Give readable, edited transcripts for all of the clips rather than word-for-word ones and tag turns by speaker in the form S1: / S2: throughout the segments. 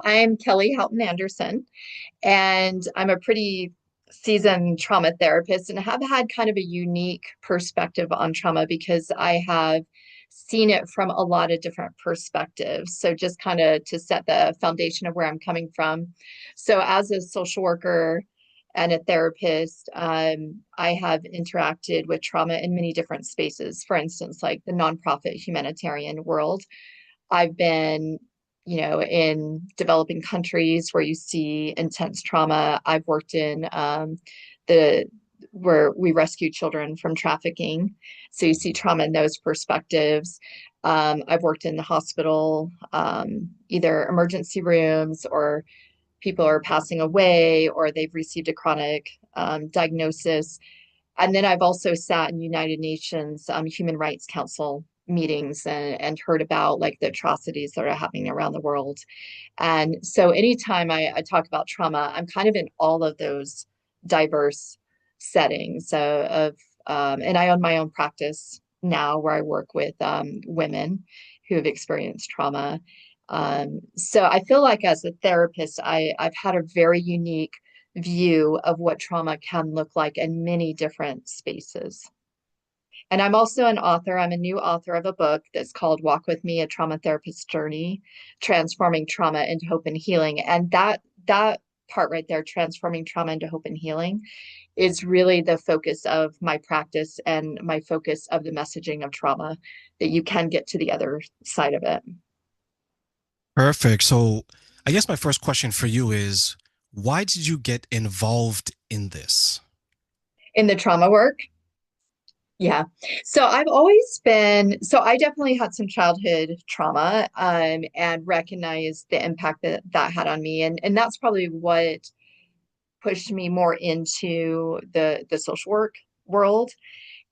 S1: I'm Kelly Houghton Anderson, and I'm a pretty seasoned trauma therapist and have had kind of a unique perspective on trauma because I have seen it from a lot of different perspectives. So, just kind of to set the foundation of where I'm coming from. So, as a social worker and a therapist, I have interacted with trauma in many different spaces. For instance, like the nonprofit humanitarian world. I've been, in developing countries where you see intense trauma. I've worked in the where we rescue children from trafficking. So you see trauma in those perspectives. I've worked in the hospital, either emergency rooms or people are passing away or they've received a chronic diagnosis. And then I've also sat in United Nations Human Rights Council meetings and heard about like the atrocities that are happening around the world. And so anytime I talk about trauma, I'm kind of in all of those diverse settings. And I own my own practice now where I work with women who have experienced trauma. So I feel like as a therapist, I've had a very unique view of what trauma can look like in many different spaces. And I'm also an author. I'm a new author of a book that's called Walk With Me, A Trauma Therapist's Journey, Transforming Trauma into Hope and Healing. And that part right there, transforming trauma into hope and healing, is really the focus of my practice and my focus of the messaging of trauma, that you can get to the other side of it.
S2: Perfect. So I guess my first question for you is, why did you get involved in this?
S1: In the trauma work, yeah. So I've always been, so I definitely had some childhood trauma, and recognized the impact that that had on me. And that's probably what pushed me more into the social work world.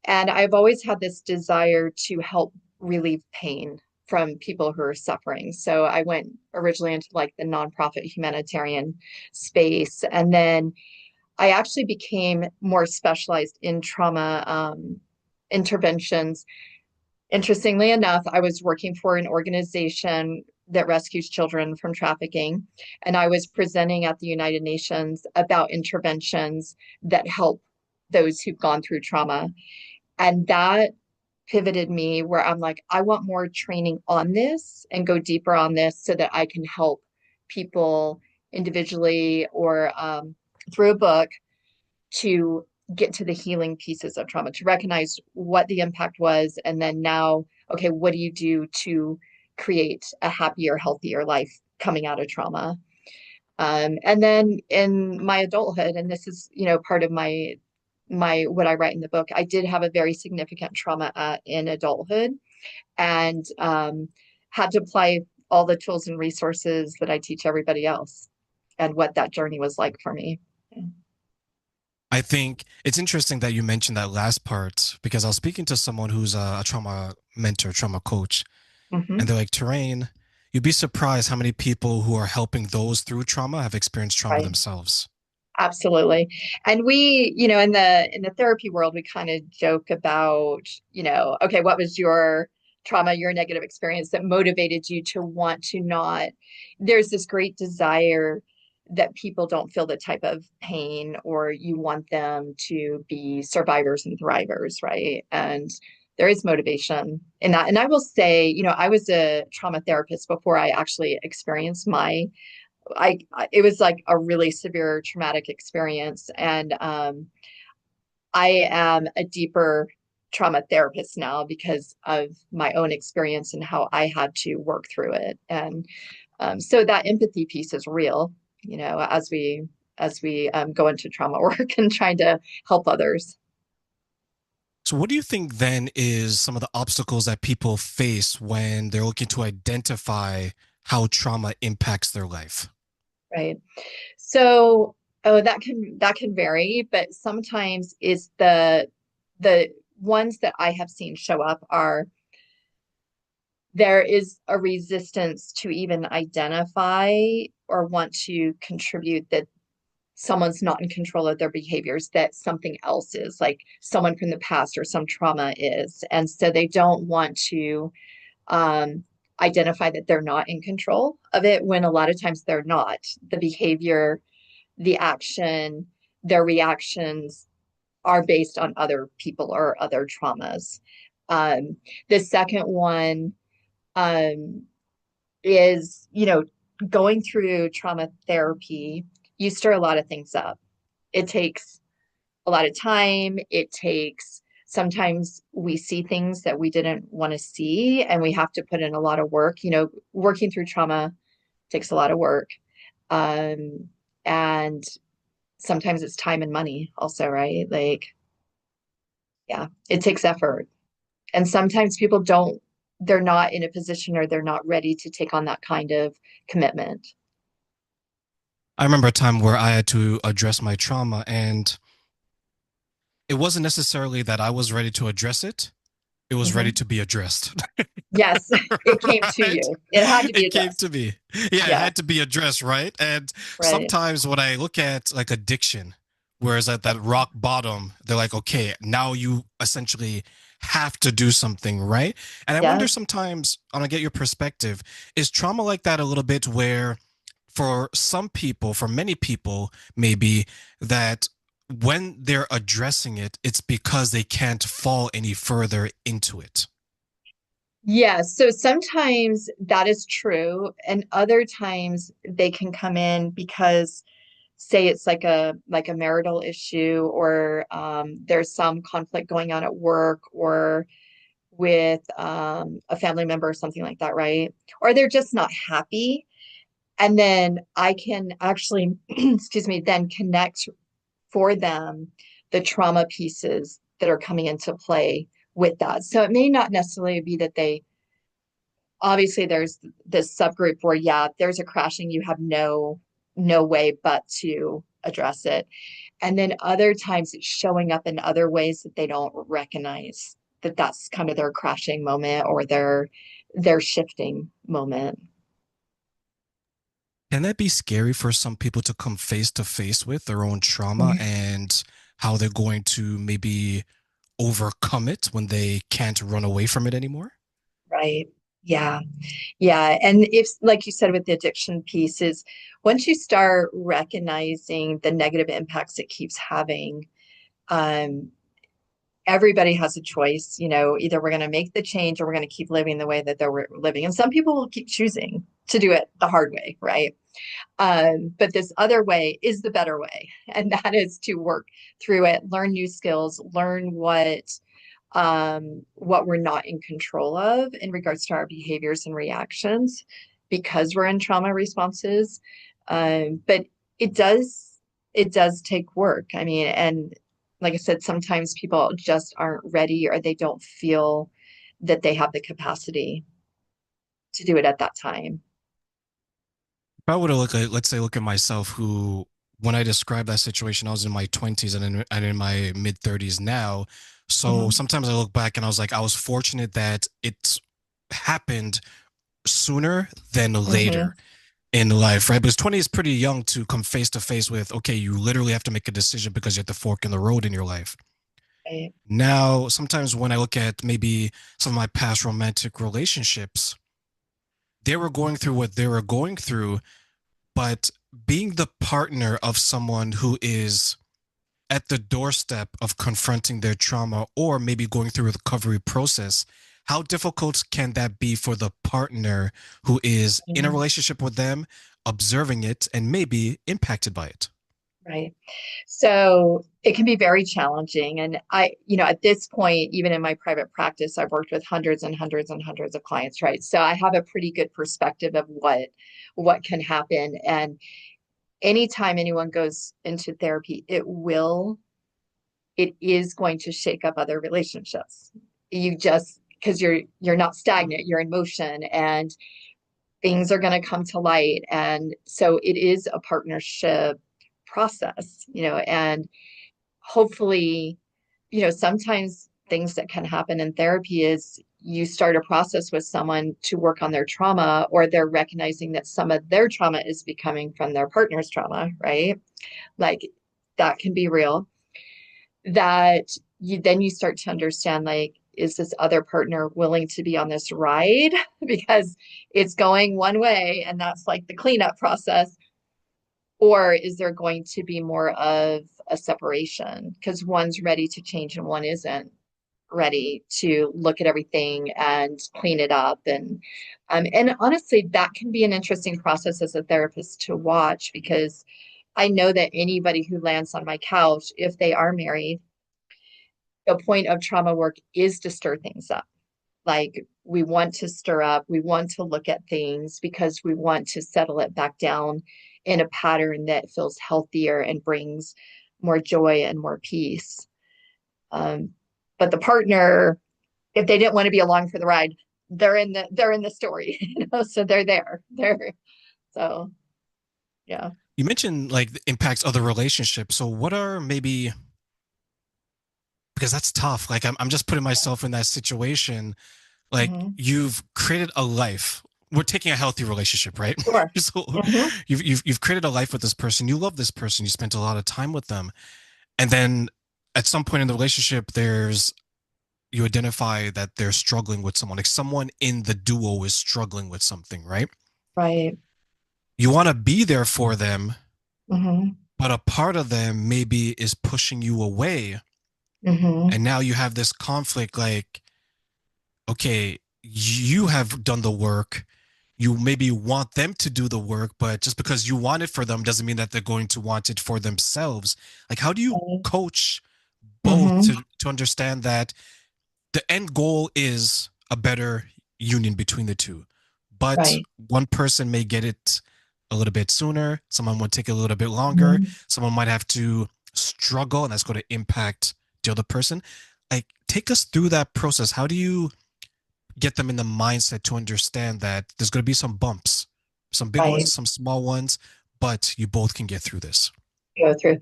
S1: And I've always had this desire to help relieve pain from people who are suffering. So I went originally into like the nonprofit humanitarian space. And then I actually became more specialized in trauma interventions. Interestingly enough, I was working for an organization that rescues children from trafficking, and I was presenting at the United Nations about interventions that help those who've gone through trauma. And that pivoted me where I'm like, I want more training on this and go deeper on this so that I can help people individually or through a book to get to the healing pieces of trauma, to recognize what the impact was. And then now, okay, what do you do to create a happier, healthier life coming out of trauma? And then in my adulthood, and this is, part of my what I write in the book, I did have a very significant trauma in adulthood and had to apply all the tools and resources that I teach everybody else and what that journey was like for me.
S2: I think it's interesting that you mentioned that last part because I was speaking to someone who's a trauma mentor, trauma coach, and
S1: Mhm.
S2: they're like, Terrain, you'd be surprised how many people who are helping those through trauma have experienced trauma
S1: Right.
S2: themselves.
S1: Absolutely. And we, in the therapy world, we kind of joke about, okay, what was your trauma, your negative experience that motivated you to want to not, there's this great desire that people don't feel the type of pain, or you want them to be survivors and thrivers, right? And there is motivation in that. And I will say, I was a trauma therapist before I actually experienced my it was like a really severe traumatic experience, and I am a deeper trauma therapist now because of my own experience and how I had to work through it. And so that empathy piece is real, as we go into trauma work and trying to help others.
S2: So, what do you think then is some of the obstacles that people face when they're looking to identify how trauma impacts their life?
S1: Right. So, oh, that can vary, but sometimes is the ones that I have seen show up are there is a resistance to even identify or want to contribute that someone's not in control of their behaviors, that something else is, like someone from the past or some trauma is. And so they don't want to um, identify that they're not in control of it when a lot of times they're not. The behavior, the action, their reactions are based on other people or other traumas. Um, the second one um, is, going through trauma therapy, you stir a lot of things up. It takes a lot of time. It takes, sometimes we see things that we didn't want to see, and we have to put in a lot of work. Working through trauma takes a lot of work. Um, and sometimes it's time and money also, right? Like, yeah, it takes effort. And sometimes people don't, they're not in a position or they're not ready to take on that kind of commitment.
S2: I remember a time where I had to address my trauma, and it wasn't necessarily that I was ready to address it. It was ready
S1: Mhm.
S2: to be addressed.
S1: Yes, it came to
S2: Right?
S1: you. It had to be
S2: It came
S1: addressed.
S2: to me. Yeah, it
S1: Yeah,
S2: had to be addressed, right? And
S1: right.
S2: sometimes when I look at like addiction, whereas at that rock bottom, they're like, okay, now you essentially have to do something, right? And I
S1: Yeah.
S2: wonder sometimes, I want to get your perspective, is trauma like that a little bit where for some people, for many people, maybe that when they're addressing it, it's because they can't fall any further into it.
S1: Yeah, so sometimes that is true, and other times they can come in because say it's like a marital issue or there's some conflict going on at work or with a family member or something like that, right? Or they're just not happy. And then I can actually, excuse me, then connect for them the trauma pieces that are coming into play with that. So it may not necessarily be that they, obviously there's this subgroup where, yeah, there's a crashing, you have no way but to address it. And then other times it's showing up in other ways that they don't recognize that that's kind of their crashing moment or their shifting moment.
S2: Can that be scary for some people to come face to face with their own trauma
S1: Mhm.
S2: and how they're going to maybe overcome it when they can't run away from it anymore?
S1: Right. Yeah. Yeah. And if, like you said, with the addiction piece, is once you start recognizing the negative impacts it keeps having, um, everybody has a choice. Either we're going to make the change or we're going to keep living the way that they're living. And some people will keep choosing to do it the hard way, right? But this other way is the better way, and that is to work through it, learn new skills, learn what we're not in control of in regards to our behaviors and reactions because we're in trauma responses. But it does it does take work. I mean, and like I said, sometimes people just aren't ready or they don't feel that they have the capacity to do it at that time.
S2: If I were to look at, let's say, look at myself, who, when I described that situation, I was in my 20s and in my mid 30s now. So
S1: Mhm.
S2: sometimes I look back and I was like, I was fortunate that it happened sooner than
S1: Mhm.
S2: later in life, right? Because 20 is pretty young to come face to face with, okay, you literally have to make a decision because you're at the fork in the road in your life.
S1: Right.
S2: Now, sometimes when I look at maybe some of my past romantic relationships, they were going through what they were going through, but being the partner of someone who is at the doorstep of confronting their trauma or maybe going through a recovery process, how difficult can that be for the partner who is in a
S1: Mhm.
S2: relationship with them, observing it, and maybe impacted by it?
S1: Right. So it can be very challenging. And at this point, even in my private practice, I've worked with hundreds and hundreds and hundreds of clients, right? So I have a pretty good perspective of what can happen. And anytime anyone goes into therapy, it is going to shake up other relationships. You just because you're not stagnant, you're in motion and things are going to come to light. And so it is a partnership process, and hopefully, sometimes things that can happen in therapy is you start a process with someone to work on their trauma, or they're recognizing that some of their trauma is becoming from their partner's trauma, right? Like that can be real. That you start to understand, like, is this other partner willing to be on this ride because it's going one way and that's like the cleanup process? Or is there going to be more of a separation because one's ready to change and one isn't ready to look at everything and clean it up? And honestly, that can be an interesting process as a therapist to watch because I know that anybody who lands on my couch, if they are married, the point of trauma work is to stir things up. Like we want to stir up, we want to look at things because we want to settle it back down in a pattern that feels healthier and brings more joy and more peace. Um, but the partner, if they didn't want to be along for the ride, they're in the story, so they're there. They're so yeah.
S2: You mentioned like the impacts of the relationship. So what are maybe, because that's tough. Like I'm just putting myself in that situation. Like
S1: Hmm.
S2: you've created a life. We're taking a healthy relationship, right?
S1: Sure.
S2: So
S1: Hmm.
S2: you've created a life with this person. You love this person. You spent a lot of time with them. And then at some point in the relationship, there's you identify that they're struggling with someone. Like someone in the duo is struggling with something, right?
S1: Right.
S2: You want to be there for them,
S1: Hmm.
S2: but a part of them maybe is pushing you away.
S1: Hmm.
S2: And now you have this conflict like, okay, you have done the work. You maybe want them to do the work, but just because you want it for them doesn't mean that they're going to want it for themselves. Like, how do you coach both
S1: Hmm.
S2: to understand that the end goal is a better union between the two, but
S1: Right.
S2: one person may get it a little bit sooner. Someone would take a little bit longer.
S1: Hmm.
S2: Someone might have to struggle, and that's going to impact the other person. Like, take us through that process. How do you get them in the mindset to understand that there's going to be some bumps, some big ones,
S1: Right.
S2: some small ones, but you both can get through this?
S1: Go through.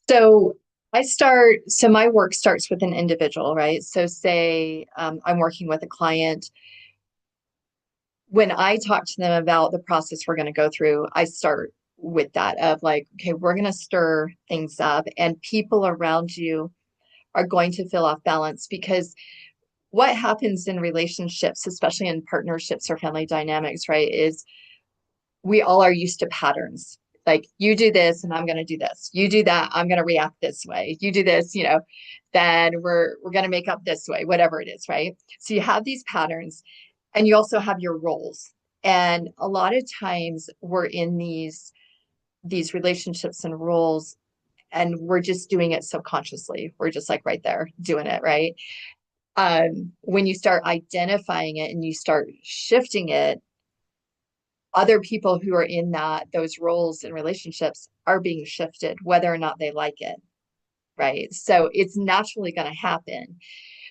S1: So so my work starts with an individual, right? So say I'm working with a client. When I talk to them about the process we're going to go through, I start with that of like, okay, we're going to stir things up and people around you are going to feel off balance because what happens in relationships, especially in partnerships or family dynamics, right, is we all are used to patterns. Like you do this and I'm going to do this. You do that, I'm going to react this way. You do this, then we're going to make up this way, whatever it is, right? So you have these patterns and you also have your roles. And a lot of times we're in these relationships and roles and we're just doing it subconsciously. We're just like right there doing it, right? When you start identifying it and you start shifting it, other people who are in those roles and relationships are being shifted, whether or not they like it, right? So it's naturally going to happen.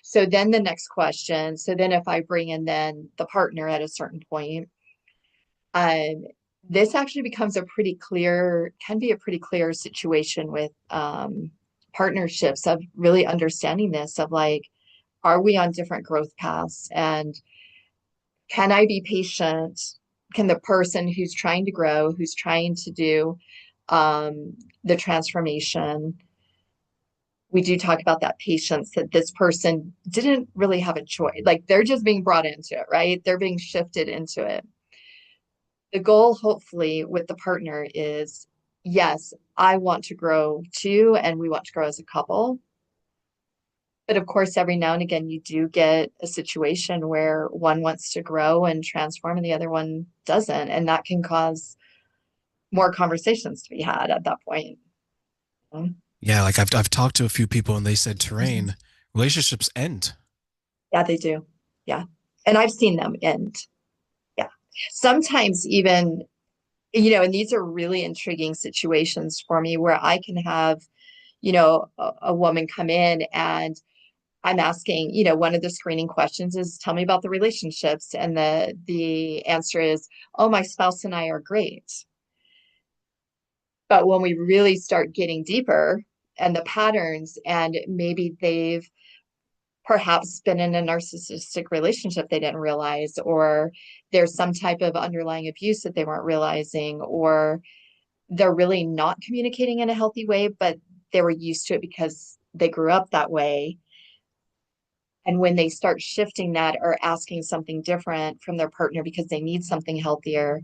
S1: So then the next question, so then if I bring in then the partner at a certain point, um, this actually becomes can be a pretty clear situation with partnerships of really understanding this of like, are we on different growth paths? And can I be patient? Can the person who's trying to grow, who's trying to do the transformation, we do talk about that patience that this person didn't really have a choice. Like they're just being brought into it, right? They're being shifted into it. The goal, hopefully, with the partner is yes, I want to grow too, and we want to grow as a couple. But of course, every now and again, you do get a situation where one wants to grow and transform and the other one doesn't. And that can cause more conversations to be had at that point.
S2: Yeah, like I've talked to a few people and they said
S1: Mhm.
S2: terrain relationships end.
S1: Yeah, they do. Yeah. And I've seen them end. Yeah. Sometimes even, and these are really intriguing situations for me where I can have, a woman come in and I'm asking, one of the screening questions is tell me about the relationships. And the answer is, oh, my spouse and I are great. But when we really start getting deeper and the patterns, and maybe they've perhaps been in a narcissistic relationship they didn't realize, or there's some type of underlying abuse that they weren't realizing, or they're really not communicating in a healthy way, but they were used to it because they grew up that way. And when they start shifting that or asking something different from their partner because they need something healthier,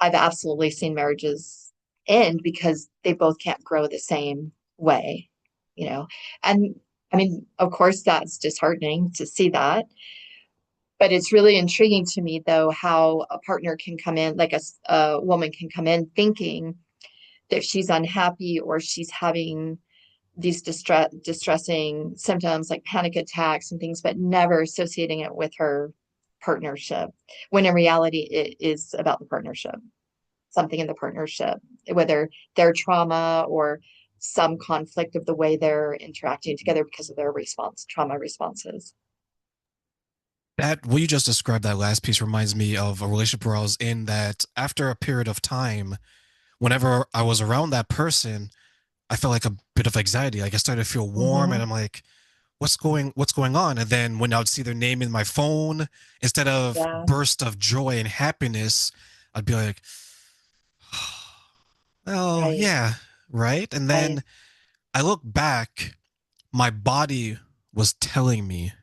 S1: I've absolutely seen marriages end because they both can't grow the same way, you know. And I mean, of course, that's disheartening to see that. But it's really intriguing to me, though, how a partner can come in, like a woman can come in thinking that she's unhappy or she's having these distressing symptoms like panic attacks and things, but never associating it with her partnership, when in reality, it is about the partnership, something in the partnership, whether their trauma or some conflict of the way they're interacting together because of their trauma responses.
S2: That what you just described, that last piece reminds me of a relationship where I was in that after a period of time, whenever I was around that person, I felt like a bit of anxiety. Like I started to feel warm and
S1: Mm-hmm.
S2: I'm like, what's going on? And then when I would see their name in my phone, instead of
S1: Yeah,
S2: burst of joy and happiness, I'd be like, oh
S1: right,
S2: yeah, right. And
S1: right.
S2: then I look back, my body was telling me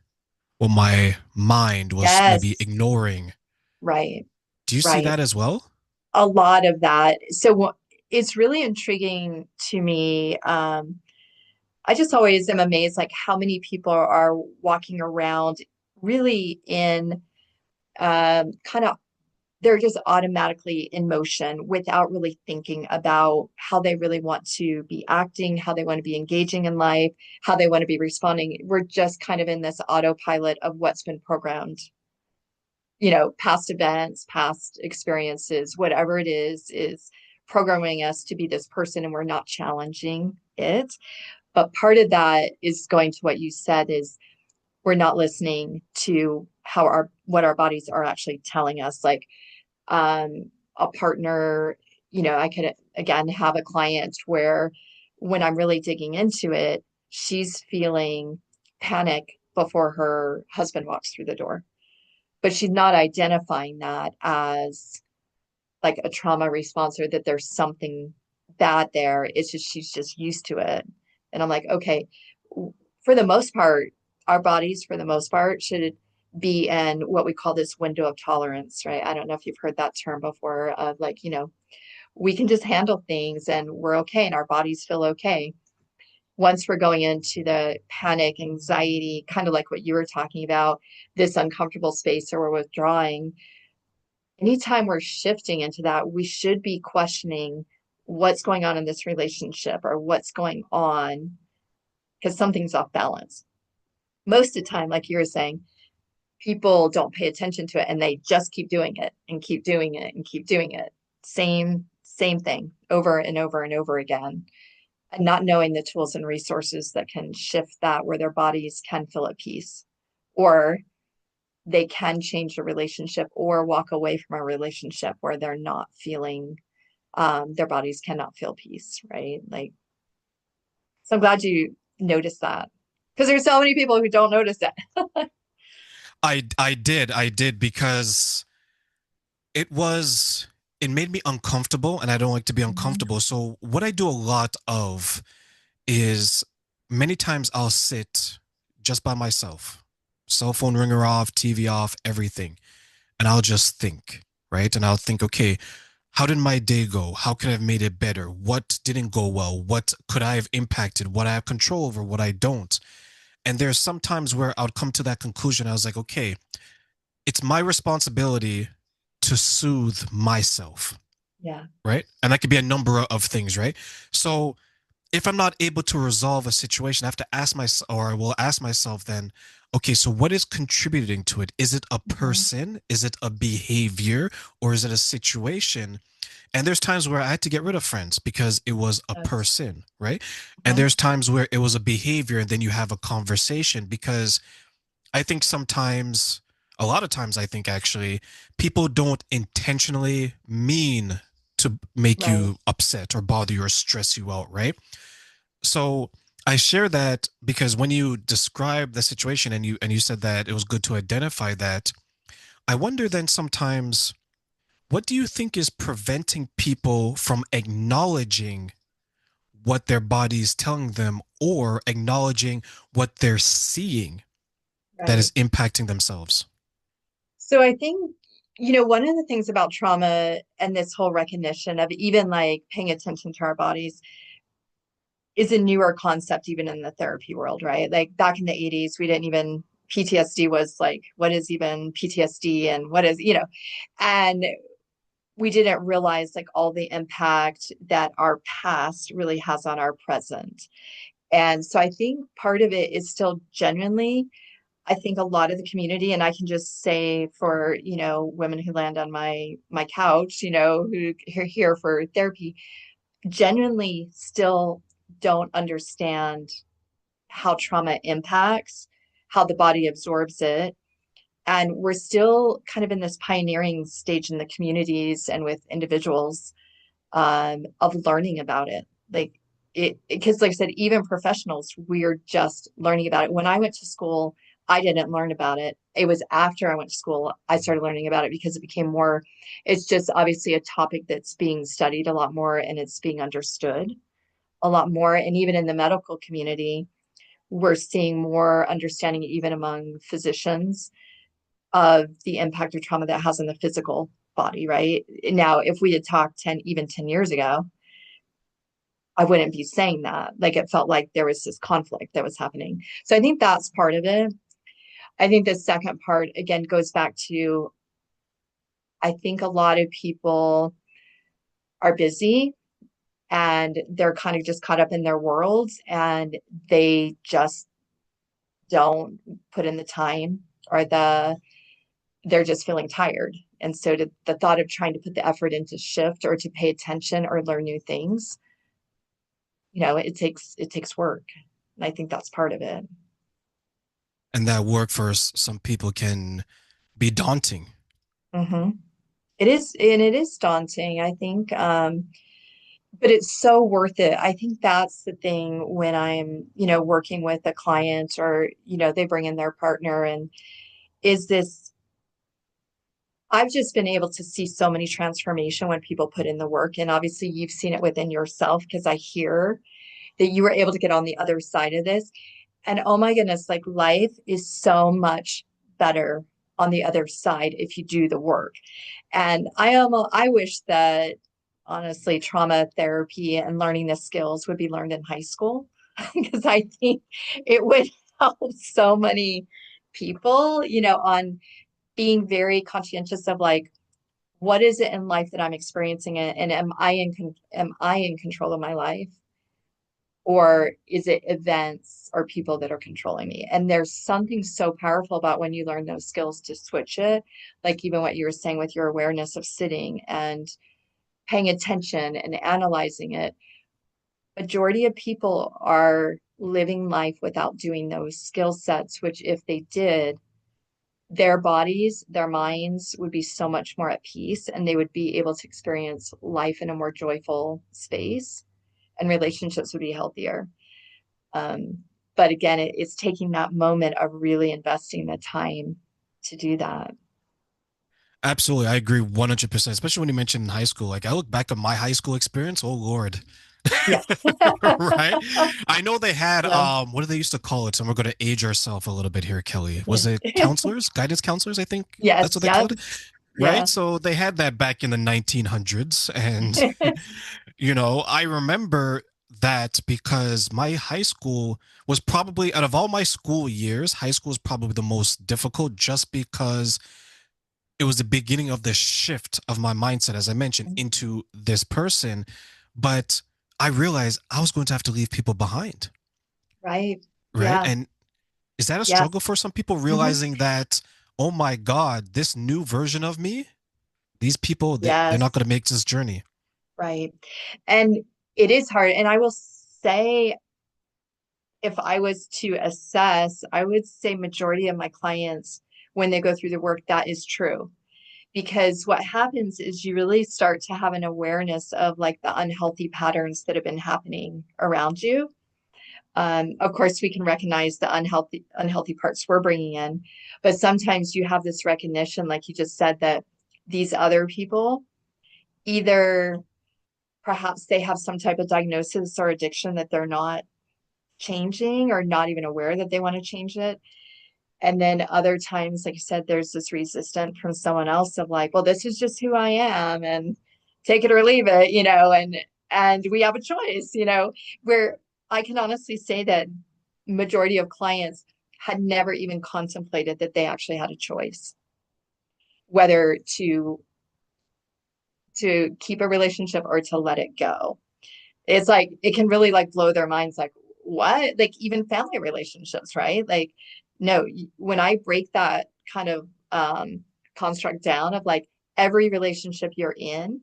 S2: what my mind was maybe
S1: Yes,
S2: ignoring.
S1: right,
S2: Do you see
S1: right.
S2: that as well?
S1: A lot of that. So it's really intriguing to me. I just always am amazed, like how many people are walking around really in kind of they're just automatically in motion without really thinking about how they really want to be acting, how they want to be engaging in life, how they want to be responding. We're just kind of in this autopilot of what's been programmed, past events, past experiences, whatever it is programming us to be this person and we're not challenging it. But part of that is going to what you said is we're not listening to how our what our bodies are actually telling us. Like a partner, I could again have a client where when I'm really digging into it, she's feeling panic before her husband walks through the door, but she's not identifying that as like a trauma response or that there's something bad there. It's just she's just used to it. And I'm like, okay, for the most part, our bodies, for the most part, should be in what we call this window of tolerance, right? I don't know if you've heard that term before of like, we can just handle things and we're okay and our bodies feel okay. Once we're going into the panic, anxiety, kind of like what you were talking about, this uncomfortable space or we're withdrawing, anytime we're shifting into that, we should be questioning what's going on in this relationship or what's going on because something's off balance. Most of the time, like you were saying, people don't pay attention to it and they just keep doing it and keep doing it and keep doing it. Same thing over and over and over again. And not knowing the tools and resources that can shift that where their bodies can feel at peace. Or they can change the relationship or walk away from a relationship where they're not feeling their bodies cannot feel peace, right? Like, so I'm glad you noticed that because there's so many people who don't notice that.
S2: I did because it was it made me uncomfortable and I don't like to be
S1: Mhm.
S2: uncomfortable. So what I do a lot of is many times I'll sit just by myself, cell phone ringer off, TV off, everything, and I'll just think, right? And I'll think, okay, how did my day go? How could I have made it better? What didn't go well? What could I have impacted? What I have control over, what I don't. And there's some times where I would come to that conclusion. I was like, okay, it's my responsibility to soothe myself,
S1: Yeah.
S2: right? And that could be a number of things, right? So if I'm not able to resolve a situation, I have to ask myself, or I will ask myself then, okay, so what is contributing to it? Is it a
S1: Mhm.
S2: person? Is it a behavior? Or is it a situation? And there's times where I had to get rid of friends because it was a
S1: Yes.
S2: person, right? And
S1: Uh-huh.
S2: there's times where it was a behavior and then you have a conversation because I think sometimes, a lot of times, I think actually, people don't intentionally mean to make
S1: Right.
S2: you upset or bother you or stress you out, right? So I share that because when you describe the situation and you said that it was good to identify that, I wonder then sometimes what do you think is preventing people from acknowledging what their body is telling them or acknowledging what they're seeing? that is
S1: Right.
S2: impacting themselves.
S1: So I think, one of the things about trauma and this whole recognition of even like paying attention to our bodies is a newer concept, even in the therapy world, right? Like back in the 80s, we didn't even, PTSD was like, what is even PTSD and what is, and we didn't realize like all the impact that our past really has on our present. And so I think part of it is still genuinely, I think a lot of the community, and I can just say for, women who land on my couch, who are here for therapy, genuinely still don't understand how trauma impacts, how the body absorbs it. And we're still kind of in this pioneering stage in the communities and with individuals of learning about it. Like because like I said, even professionals, we're just learning about it. When I went to school, I didn't learn about it. It was after I went to school, I started learning about it because it became more, it's just obviously a topic that's being studied a lot more and it's being understood a lot more. And even in the medical community, we're seeing more understanding, even among physicians, of the impact of trauma that has on the physical body, right? Now, if we had talked 10, even 10 years ago, I wouldn't be saying that. Like it felt like there was this conflict that was happening. So I think that's part of it. I think the second part, again, goes back to I think a lot of people are busy and they're kind of just caught up in their worlds and they just don't put in the time or they're just feeling tired. And so the thought of trying to put the effort into shift or to pay attention or learn new things, it takes work. And I think that's part of it.
S2: And that work for some people can be daunting.
S1: Hmm. It is, and it is daunting, I think. But it's so worth it. I think that's the thing when I'm, working with a client or, they bring in their partner and is this, I've just been able to see so many transformation when people put in the work. And obviously you've seen it within yourself because I hear that you were able to get on the other side of this. And oh my goodness, like life is so much better on the other side if you do the work. And I wish that honestly trauma therapy and learning the skills would be learned in high school because I think it would help so many people, on being very conscientious of like what is it in life that I'm experiencing it and am I in control of my life? Or is it events or people that are controlling me? And there's something so powerful about when you learn those skills to switch it, like even what you were saying with your awareness of sitting and paying attention and analyzing it. Majority of people are living life without doing those skill sets, which if they did, their bodies, their minds would be so much more at peace and they would be able to experience life in a more joyful space and relationships would be healthier. Um, but again, it's taking that moment of really investing the time to do that.
S2: Absolutely. I agree 100%, especially when you mentioned high school. Like I look back at my high school experience. Oh Lord.
S1: Yeah.
S2: Right? I know they had
S1: Yeah.
S2: what do they used to call it? So we're going to age ourselves a little bit here, Kelly. Was it counselors? Guidance counselors, I think that's
S1: Yes.
S2: what they
S1: Yeah.
S2: called it. Right?
S1: Yeah.
S2: So they had that back in the 1900s and I remember that because my high school was probably out of all my school years, high school was probably the most difficult just because it was the beginning of the shift of my mindset, as I mentioned, into this person. But I realized I was going to have to leave people behind,
S1: Right.
S2: right?
S1: Yeah.
S2: And is that a
S1: Yeah.
S2: struggle for some people
S1: Hmm.
S2: realizing that, oh my God, this new version of me, these people, they're not
S1: Yes.
S2: going to make this journey?
S1: Right. And it is hard. And I will say, if I was to assess, I would say majority of my clients, when they go through the work, that is true. Because what happens is you really start to have an awareness of like the unhealthy patterns that have been happening around you. Of course, we can recognize the unhealthy parts we're bringing in, but sometimes you have this recognition, like you just said, that these other people either perhaps they have some type of diagnosis or addiction that they're not changing or not even aware that they want to change it. And then other times, like you said, there's this resistance from someone else of like, well, this is just who I am and take it or leave it, and we have a choice, where I can honestly say that majority of clients had never even contemplated that they actually had a choice, whether to keep a relationship or to let it go. It's like it can really like blow their minds like what? Like even family relationships, right? Like no, when I break that kind of construct down of like every relationship you're in,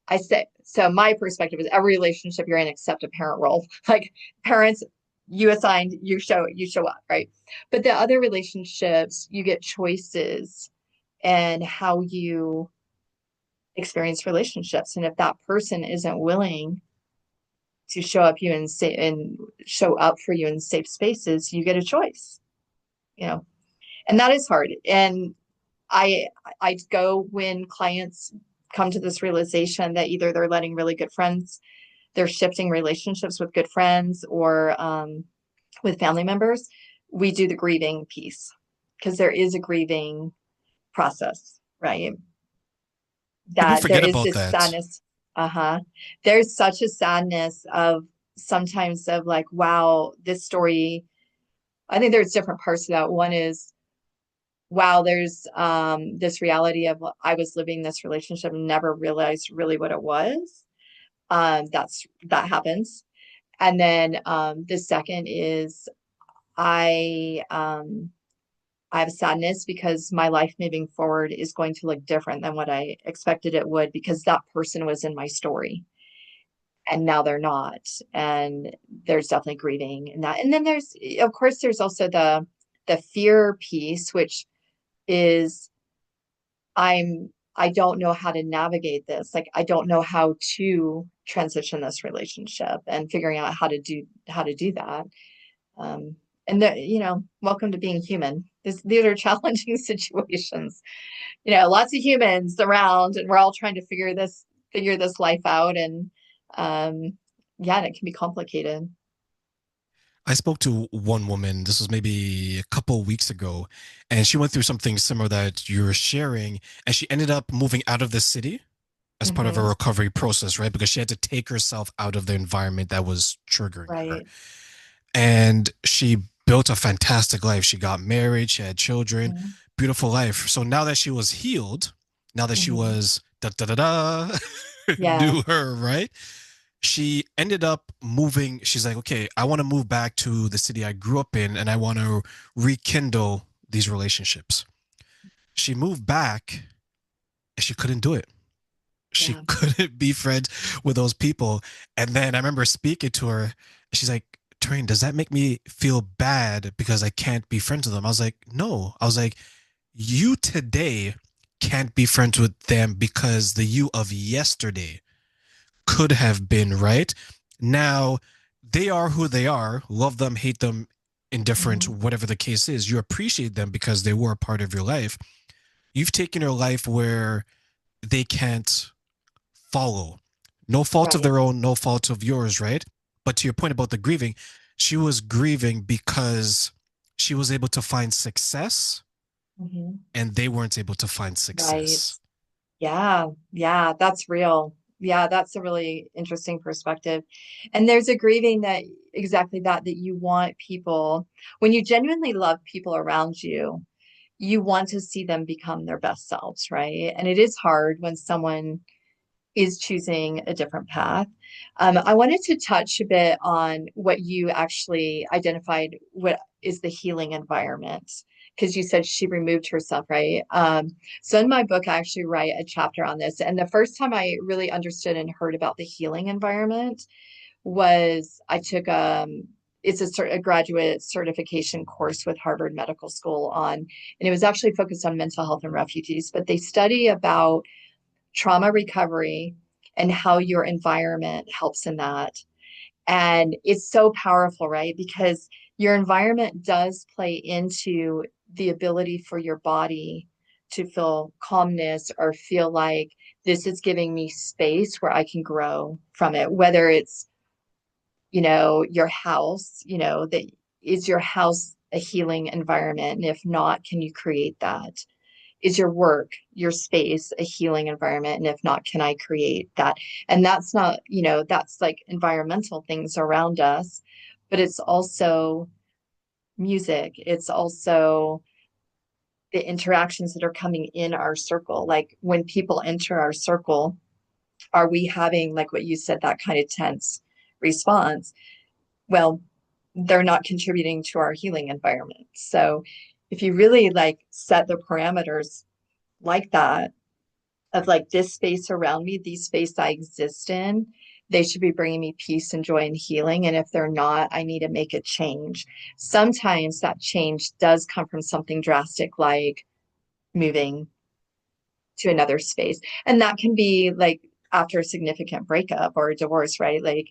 S1: I say so my perspective is every relationship you're in except a parent role. Like parents you assigned, you show up, right? But the other relationships, you get choices and how you experience relationships. And if that person isn't willing to show up you and say and show up for you in safe spaces, you get a choice, you know, and that is hard. And I I go when clients come to this realization that either they're letting really good friends, they're shifting relationships with good friends or with family members. We do the grieving piece because there is a grieving process, right?
S2: People
S1: That there
S2: forget
S1: is
S2: about
S1: this
S2: that.
S1: sadness. Uh-huh. There's such a sadness of sometimes of like, wow, this story. I think there's different parts of that. One is, wow, there's this reality of I was living this relationship and never realized really what it was. That happens. And then the second is I um I have sadness because my life moving forward is going to look different than what I expected it would because that person was in my story and now they're not. And there's definitely grieving in that. And then there's, of course, there's also the fear piece, which is I don't know how to navigate this. Like I don't know how to transition this relationship and figuring out how to do that. Um, and welcome to being human. These are challenging situations. Lots of humans around, and we're all trying to figure this life out. And yeah, and it can be complicated.
S2: I spoke to one woman, this was maybe a couple of weeks ago, and she went through something similar that you're sharing, and she ended up moving out of the city as part of a
S1: Hmm.
S2: recovery process, right? Because she had to take herself out of the environment that was triggering her.
S1: Right.
S2: And she built a fantastic life. She got married, she had children,
S1: Hmm.
S2: beautiful life. So now that she was healed, now that she
S1: Hmm.
S2: was da da da da,
S1: Yeah.
S2: knew her, right? She ended up moving. She's like, okay, I want to move back to the city I grew up in and I want to rekindle these relationships. She moved back and she couldn't do it. She
S1: Yeah.
S2: couldn't be friends with those people. And then I remember speaking to her. She's like, Train, does that make me feel bad because I can't be friends with them? I was like, no. I was like, you today can't be friends with them because the you of yesterday could have been right. Now they are who they are. Love them, hate them, indifferent,
S1: Hmm.
S2: whatever the case is. You appreciate them because they were a part of your life. You've taken your life where they can't follow. No fault of
S1: Right.
S2: their own, no fault of yours, right? But to your point about the grieving, she was grieving because she was able to find success
S1: Hmm.
S2: and they weren't able to find
S1: Right.
S2: success.
S1: Yeah. Yeah. That's real. Yeah. That's a really interesting perspective. And there's a grieving that exactly that you want people, when you genuinely love people around you, you want to see them become their best selves, right? And it is hard when someone is choosing a different path. I wanted to touch a bit on what you actually identified what is the healing environment, because you said she removed herself, right? So in my book, I actually write a chapter on this. And the first time I really understood and heard about the healing environment was I took it's a graduate certification course with Harvard Medical School and it was actually focused on mental health and refugees, but they study about trauma recovery and how your environment helps in that. And it's so powerful, right? Because your environment does play into the ability for your body to feel calmness or feel like this is giving me space where I can grow from it, whether it's your house, that is your house a healing environment? And if not, can you create that? Is your work, your space a healing environment? And if not, can I create that? And that's not, that's like environmental things around us, but it's also music. It's also the interactions that are coming in our circle. Like when people enter our circle, are we having, like what you said, that kind of tense response? Well, they're not contributing to our healing environment. So if you really like set the parameters like that, of like this space around me, the space I exist in, they should be bringing me peace and joy and healing. And if they're not, I need to make a change. Sometimes that change does come from something drastic like moving to another space. And that can be like after a significant breakup or a divorce, right? Like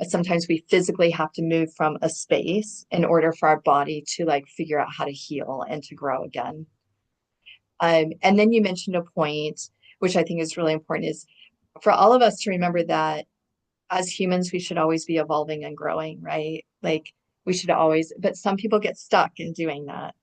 S1: sometimes we physically have to move from a space in order for our body to like figure out how to heal and to grow again. And then you mentioned a point, which I think is really important, is for all of us to remember that as humans, we should always be evolving and growing, right? Like we should always, but some people get stuck in doing that.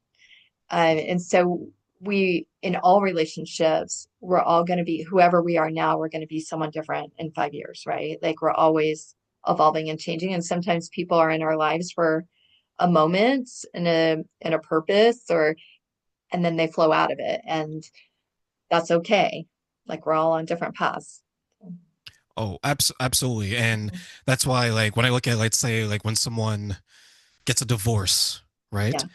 S1: And so in all relationships, we're all going to be whoever we are now, we're going to be someone different in 5 years, right? Like we're always evolving and changing. And sometimes people are in our lives for a moment and a purpose and then they flow out of it. And that's okay. Like we're all on different paths.
S2: Oh, absolutely. And that's why, like, when I look at, let's say, like, when someone gets a divorce, right?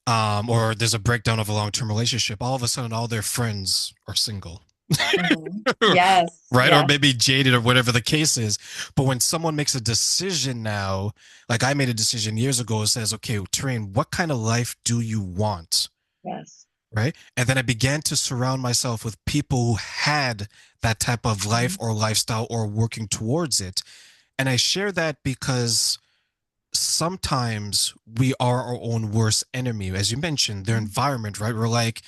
S1: Yeah.
S2: Or there's a breakdown of a long-term relationship, all of a sudden, all their friends are single,
S1: Yes.
S2: right? Or
S1: Yes.
S2: maybe jaded or whatever the case is. But when someone makes a decision now, like I made a decision years ago, it says, okay, Terrain, what kind of life do you want?
S1: Yes.
S2: Right. And then I began to surround myself with people who had that type of life
S1: Mhm.
S2: or lifestyle or working towards it. And I share that because sometimes we are our own worst enemy. As you mentioned, their environment, right? We're like,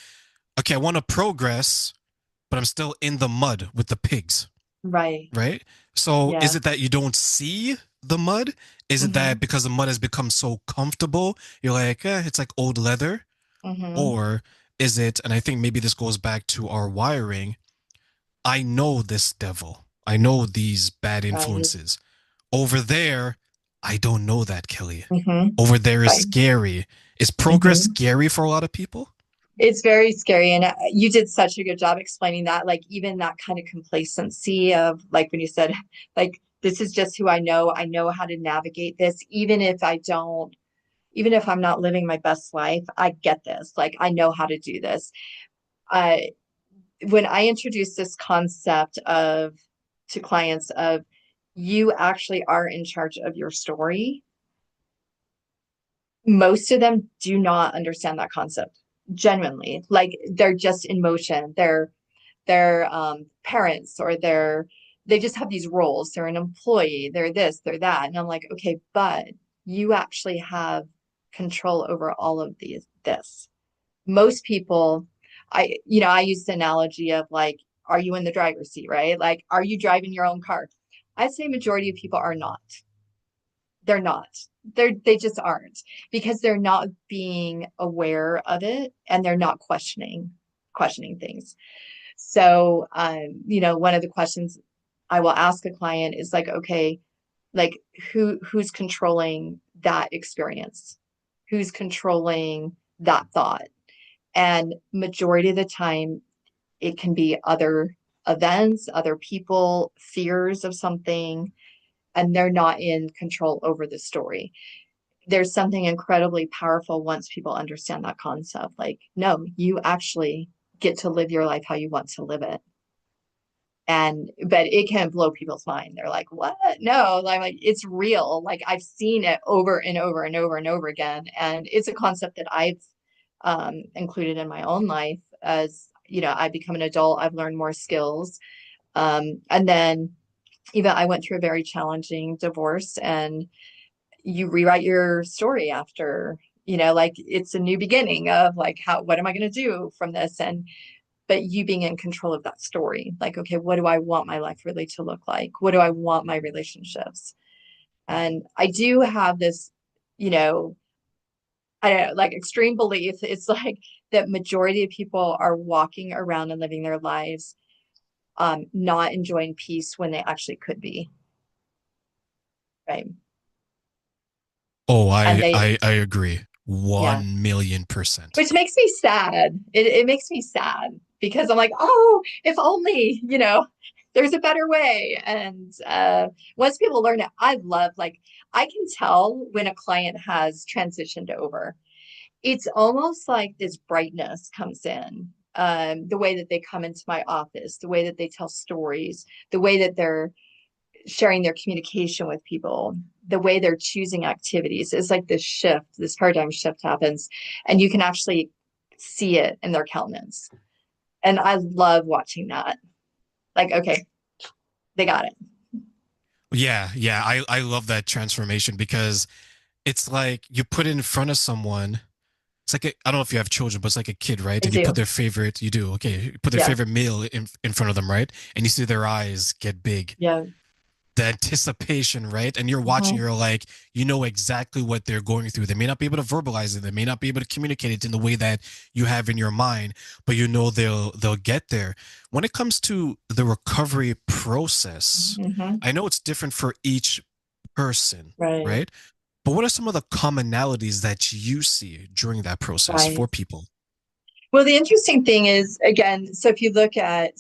S2: okay, I want to progress, but I'm still in the mud with the pigs,
S1: Right.
S2: right? So is
S1: Yes.
S2: it that you don't see the mud? Is it that
S1: Hmm.
S2: because the mud has become so comfortable, you're like, it's like old leather?
S1: Hmm.
S2: Or is it, and I think maybe this goes back to our wiring, I know this devil. I know these bad
S1: Right.
S2: influences. Over there, I don't know that, Kelly.
S1: Hmm.
S2: Over there is
S1: Right.
S2: scary. Is progress
S1: Hmm.
S2: scary for a lot of people?
S1: It's very scary. And you did such a good job explaining that. Like, even that kind of complacency of, like, when you said, like, this is just who I know. I know how to navigate this. Even if I'm not living my best life, I get this. Like, I know how to do this. Uh, when I introduce this concept to clients of you actually are in charge of your story, most of them do not understand that concept genuinely. Like they're just in motion. They're parents or they just have these roles. They're an employee, they're this, they're that. And I'm like, okay, but you actually have control over all of this. Most people, I use the analogy of like, are you in the driver's seat, right? Like, are you driving your own car? I'd say majority of people are not. They're not. They just aren't because they're not being aware of it and they're not questioning things. So, one of the questions I will ask a client is like, okay, like who's controlling that experience? Who's controlling that thought? And majority of the time, it can be other events, other people, fears of something, and they're not in control over the story. There's something incredibly powerful once people understand that concept. Like, no, you actually get to live your life how you want to live it. But it can blow people's mind. They're like, what? No, I'm like, it's real. Like, I've seen it over and over and over and over again. And it's a concept that I've included in my own life as, I become an adult, I've learned more skills. And then even I went through a very challenging divorce and you rewrite your story after, like it's a new beginning of like, what am I going to do from this? But you being in control of that story, like, okay, what do I want my life really to look like? What do I want my relationships? And I do have this, you know, I don't know, like extreme belief. It's like that majority of people are walking around and living their lives not enjoying peace when they actually could be, right?
S2: Oh,
S1: And
S2: I agree.
S1: yeah,
S2: 1,000,000%.
S1: which makes me sad. It makes me sad because I'm like, oh, if only, there's a better way. And once people learn it, I love, like, I can tell when a client has transitioned over. It's almost like this brightness comes in. The way that they come into my office, the way that they tell stories, the way that they're sharing their communication with people, the way they're choosing activities. It's like this shift, this paradigm shift happens, and you can actually see it in their countenance. And I love watching that. Like, okay, they got it.
S2: Yeah, yeah, I love that transformation because it's like you put it in front of someone. It's like I don't know if you have children, but it's like a kid, right?
S1: I
S2: And you put
S1: do.
S2: their favorite, you do, okay, you put their
S1: Yeah.
S2: favorite meal in front of them, right? And you see their eyes get big.
S1: Yeah.
S2: The anticipation, right? And you're watching,
S1: Mhm.
S2: you're like, you know exactly what they're going through. They may not be able to verbalize it, they may not be able to communicate it in the way that you have in your mind, but you know they'll get there. When it comes to the recovery process,
S1: Mhm.
S2: I know it's different for each person,
S1: Right.
S2: right? But what are some of the commonalities that you see during that process
S1: Right.
S2: for people?
S1: Well, the interesting thing is, again, so if you look at,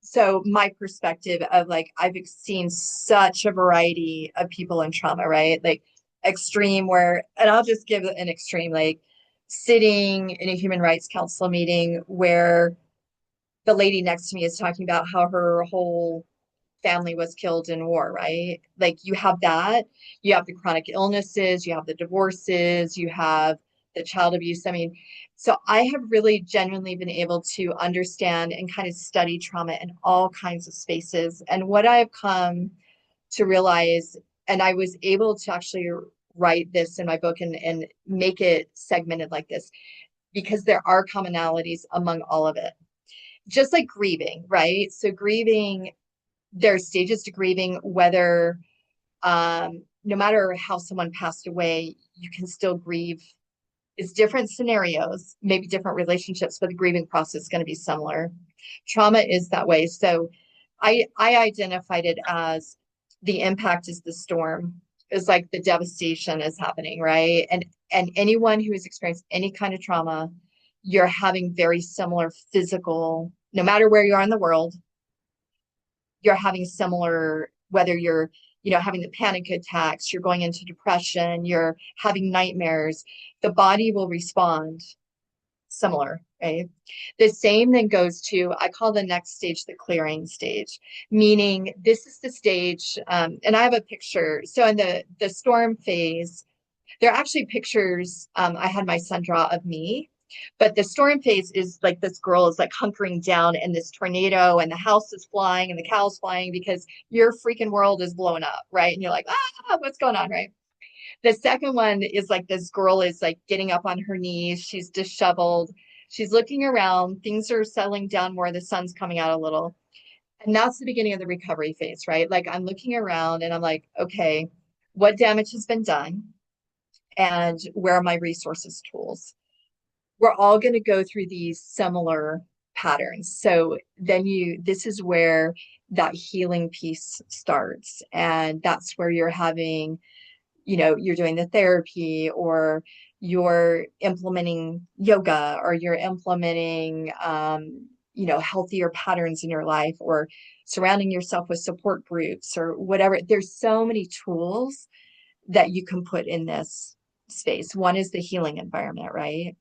S1: so my perspective of, like, I've seen such a variety of people in trauma, right? Like extreme where, and I'll just give an extreme, like sitting in a human rights council meeting where the lady next to me is talking about how her whole family was killed in war, right? Like you have that, you have the chronic illnesses, you have the divorces, you have the child abuse. I mean, so I have really genuinely been able to understand and kind of study trauma in all kinds of spaces. And what I've come to realize, and I was able to actually write this in my book and make it segmented like this, because there are commonalities among all of it. Just like grieving, right? So grieving, there are stages to grieving, whether no matter how someone passed away, you can still grieve. It's different scenarios, maybe different relationships, but the grieving process is going to be similar. Trauma is that way. So I identified it as the impact is the storm. It's like the devastation is happening, right? And anyone who has experienced any kind of trauma, you're having very similar physical, no matter where you are in the world, you're having similar, whether you're, having the panic attacks, you're going into depression, you're having nightmares, the body will respond similar, right? The same then goes to, I call the next stage the clearing stage, meaning this is the stage, and I have a picture. So in the storm phase, there are actually pictures I had my son draw of me. But the storm phase is like this girl is like hunkering down in this tornado, and the house is flying and the cow's flying because your freaking world is blowing up, right? And you're like, what's going on, right? The second one is like this girl is like getting up on her knees. She's disheveled. She's looking around. Things are settling down more. The sun's coming out a little. And that's the beginning of the recovery phase, right? Like I'm looking around and I'm like, okay, what damage has been done? And where are my resources tools? We're all going to go through these similar patterns. So then this is where that healing piece starts. And that's where you're having, you're doing the therapy, or you're implementing yoga, or you're implementing, healthier patterns in your life, or surrounding yourself with support groups or whatever. There's so many tools that you can put in this space. One is the healing environment, right?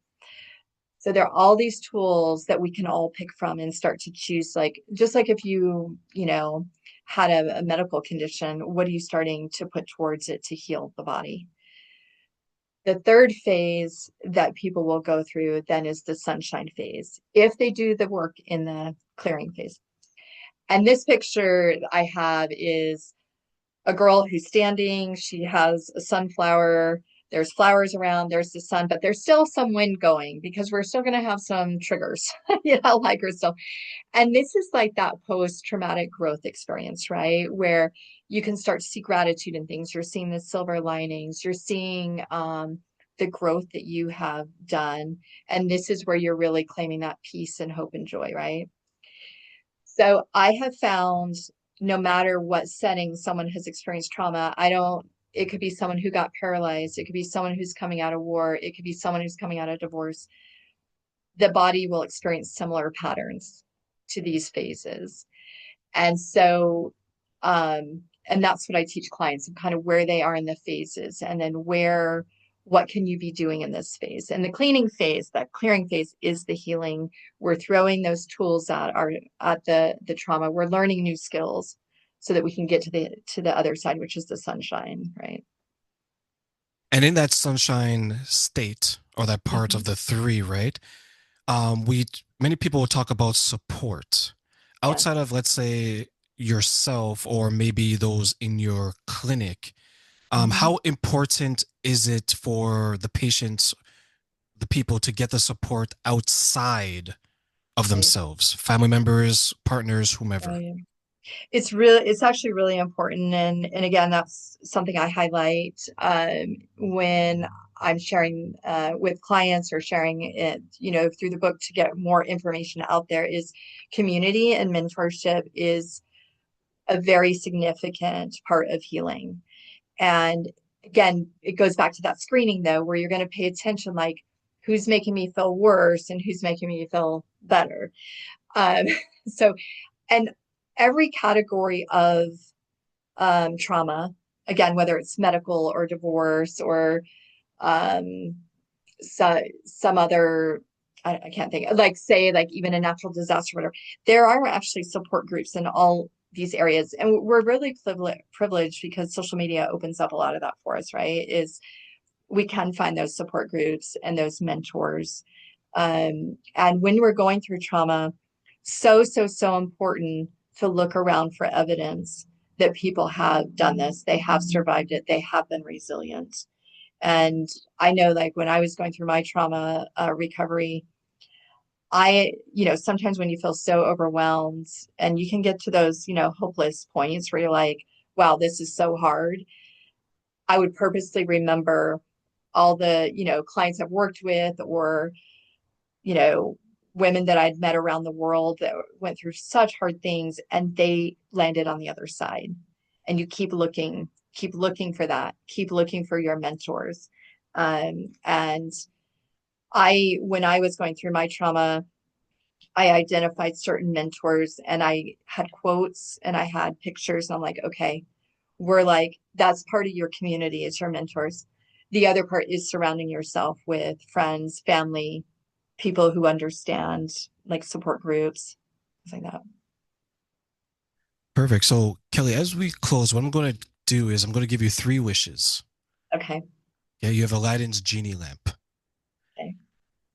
S1: So there are all these tools that we can all pick from and start to choose, like, just like if had a medical condition, what are you starting to put towards it to heal the body? The third phase that people will go through then is the sunshine phase, if they do the work in the clearing phase. And this picture I have is a girl who's standing. She has a sunflower. There's flowers around. There's the sun, but there's still some wind going because we're still going to have some triggers, like we're still. And this is like that post-traumatic growth experience, right? Where you can start to see gratitude in things. You're seeing the silver linings. You're seeing the growth that you have done. And this is where you're really claiming that peace and hope and joy, right? So I have found no matter what setting someone has experienced trauma, it could be someone who got paralyzed, it could be someone who's coming out of war, it could be someone who's coming out of divorce. The body will experience similar patterns to these phases. And so, and that's what I teach clients of kind of where they are in the phases and then what can you be doing in this phase? And the cleaning phase, that clearing phase is the healing. We're throwing those tools at the trauma. We're learning new skills so that we can get to the other side, which is the sunshine, right?
S2: And in that sunshine state, or that part
S1: Hmm.
S2: of the three, right? We Many people will talk about support outside
S1: Yes.
S2: of, let's say, yourself or maybe those in your clinic.
S1: Hmm.
S2: How important is it for the patients, the people, to get the support outside of
S1: Right.
S2: themselves, family members, partners, whomever?
S1: Right. It's actually really important. And again, that's something I highlight when I'm sharing with clients or sharing it, through the book to get more information out there is community and mentorship is a very significant part of healing. And again, it goes back to that screening though, where you're going to pay attention, like who's making me feel worse and who's making me feel better. Um, so and every category of trauma, again, whether it's medical or divorce or um, some other, I can't think, like say, like even a natural disaster, whatever, there are actually support groups in all these areas. And we're really privileged because social media opens up a lot of that for us, right? Is we can find those support groups and those mentors. And when we're going through trauma, so important to look around for evidence that people have done this, they have survived it, they have been resilient. And I know, like, when I was going through my trauma recovery, sometimes when you feel so overwhelmed and you can get to those, hopeless points where you're like, wow, this is so hard. I would purposely remember all the, clients I've worked with or, you know, women that I'd met around the world that went through such hard things and they landed on the other side. And you keep looking for that, keep looking for your mentors. And when I was going through my trauma, I identified certain mentors and I had quotes and I had pictures. And I'm like, okay, we're like, that's part of your community, is your mentors. The other part is surrounding yourself with friends, family, people who understand, like support groups, things like that.
S2: Perfect. So, Kelly, as we close, what I'm going to do is I'm going to give you three wishes.
S1: Okay.
S2: Yeah, you have Aladdin's genie lamp.
S1: Okay.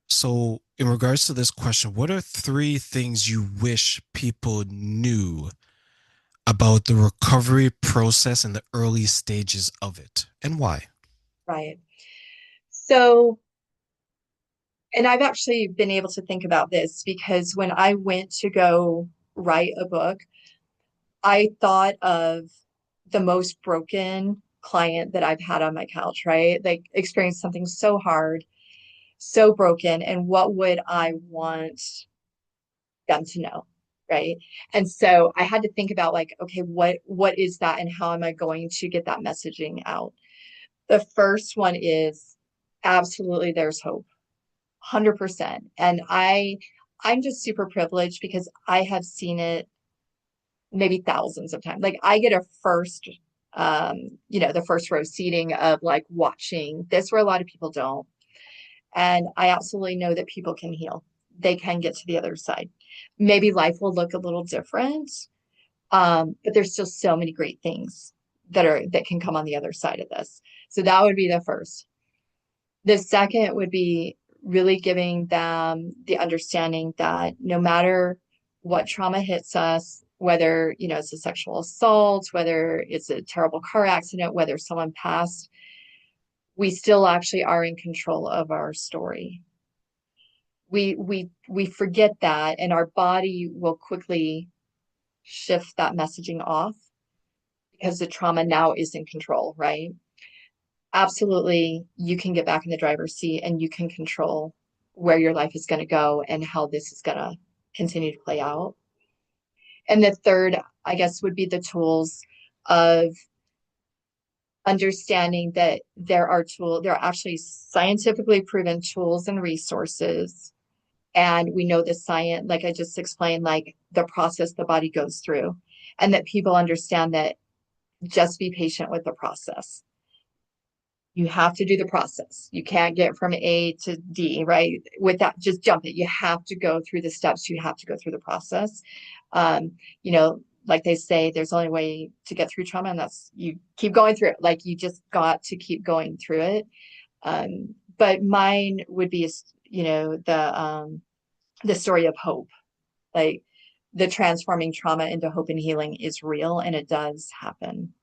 S2: So, in regards to this question, what are three things you wish people knew about the recovery process and the early stages of it, and why?
S1: Right. So, and I've actually been able to think about this because when I went to go write a book, I thought of the most broken client that I've had on my couch, right? Like experienced something so hard, so broken, and what would I want them to know, right? And so I had to think about like, okay, what is that and how am I going to get that messaging out? The first one is absolutely there's hope. 100%. And I'm just super privileged because I have seen it maybe thousands of times. Like I get a the first row seating of like watching this where a lot of people don't. And I absolutely know that people can heal. They can get to the other side. Maybe life will look a little different, but there's still so many great things that can come on the other side of this. So that would be the first. The second would be really giving them the understanding that no matter what trauma hits us, whether, it's a sexual assault, whether it's a terrible car accident, whether someone passed, we still actually are in control of our story. We forget that and our body will quickly shift that messaging off because the trauma now is in control, right? absolutely you can get back in the driver's seat and you can control where your life is going to go and how this is going to continue to play out. And the third, I guess, would be the tools of understanding that there are actually scientifically proven tools and resources. And we know the science, like I just explained, like the process the body goes through, and that people understand that just be patient with the process. You have to do the process. You can't get from A to D, right? Without just jump it. You have to go through the steps. You have to go through the process. Um, you know, like they say, there's only way to get through trauma, and that's you keep going through it. Like you just got to keep going through it. But mine would be, the story of hope. Like the transforming trauma into hope and healing is real, and it does happen.